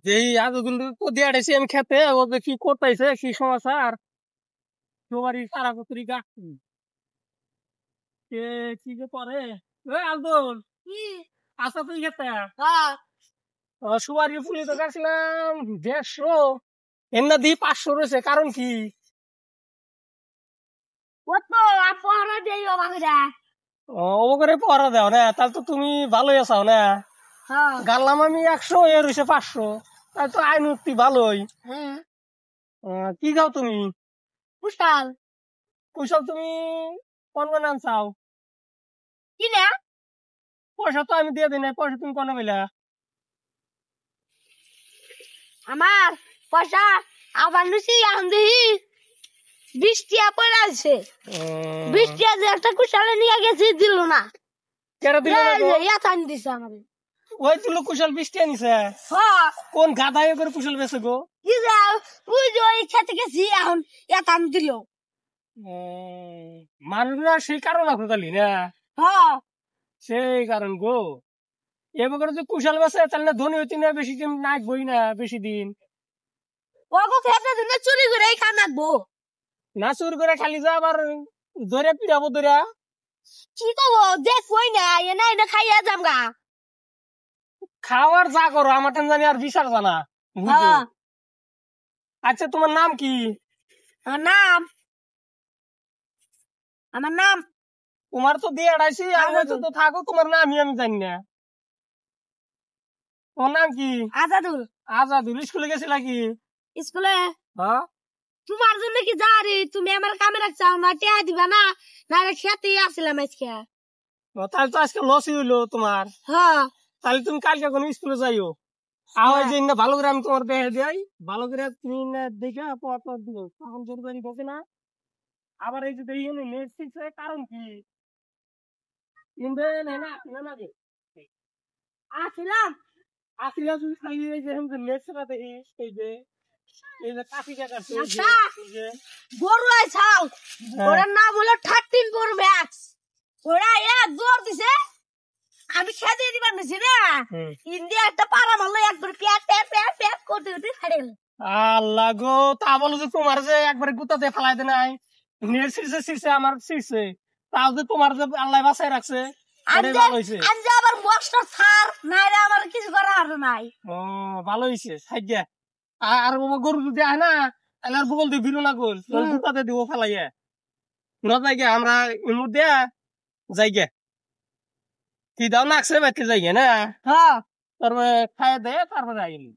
যেই এতদিন তো দিয়েছি আমি খেতে ও যে কি করতেছে কি সমাচার সবারই সারা কতরি গাছি কে কি যে করে আলদোল আসা তুই খেতে সুপারি ফুলি তো গাছিলাম 150 এমনা দিয়ে 500 রয়েছে কারণ কি ও করে পড়া দাও না তাহলে তো তুমি ভালোই আছো না গাল্লাম আমি 100 এর হইছে 500 তাই তো আইন উঠতি ভালোই কি খাও তুমি কুশাল কুশল তুমি কোন কোন নাম চাও কি না পয়সা তো আমি দিয়ে দিই না পয়সা তুমি কোন পেলা আমার পয়সা আবার লুচি এখন দেখি 20 টিয়া পড়ে আছে 20 টিয়া যে একটা কুশালে নিয়ে গেছি দিল না কেরা দিল না গো? ইয়াতান দিছে আমার ওই দিল কুশল 20 টাকা নিছে কোন গাদা এ করে কুশল বেছে গো কি যাও ওই যে ওই খেতে গেছি এখন ইয়াতান দিল মানুষরা সেই কারণ আছে তালি না সেই কারণ গো এবার যে কুশল বেছে তাহলে ধনী হইতি না বেশি দিন নাচবই না বেশি দিন ওগো খেতে দিনে চুরি করে খানাবো না চুর করে খালি যা আবার ধরে পিড়াবো ধরে কি করবো দেখ কই না এনে এনে খাইয়া যাম গা খাওয়ার যা করো আমার টেন জানি আর বিচার জানা আচ্ছা তোমার নাম কি আমার নাম আমার নাম তোমার তো দিয়ে আড়াইছি আমি তো থাকো তোমার নামই আমি জানি না তোমার নাম কি আজাদুল আজাদুল স্কুলে গেছিল কি স্কুলে হ্যাঁ তোমার জন্য কি যা রে তুমি আমার কামে রাখছাও না টিয়া দিবা না না খেতে আসছিলাম আজকে তাহলে তো আজকে লসই হইলো তোমার তাহলে তুমি কালকে কোন স্কুলে যাইও আওয়াজ যে না ভালো করে আমি তোমার দেখে দেই ভালো করে তুমি না দেখে পড়া দিও তখন জোর জানি বসে না আবার এই যে দেখি নেট শিখছে কারণ কি ইন্দ্রেন না না না আসছিলাম আসিলা তুমি খাইয়ে যে हम নেট সাথে এই যে কাফি জায়গা গরু আইছাও ওর নাম হলো 13 গরু ম্যাক্স ওরা এক জোর দিছে আমি খেতে দিবার নিছি না ইন্ডিয়া একটা পাড়া মারলো একবার প্যাট প্যাট প্যাট প্যাট করতে করতে ফাড়েল আল্লাহ গো তা বলো যে তোমার যে একবার গুতাতে ফেলাই দে নাই নেট শিরছে আমার শিরছে তাও যে তোমার যে আল্লাহ বাঁচায় রাখছে আরে ভালো হইছে আমি আবার বক্সটা ছাড় নাইলে আমার কিছু করার আর নাই ও ভালো হইছে সাইগা আর গরু যদি আয় না তাহলে আর বগল দিয়ে বিরু না গোল গুতাতে দিব ফেলাইয়া না যাইগে আমরা এর মধ্যে যাইগে কি দাও নাকছে বাইতে যাইগে না তারপরে খাইয়ে দে তারপরে আইলি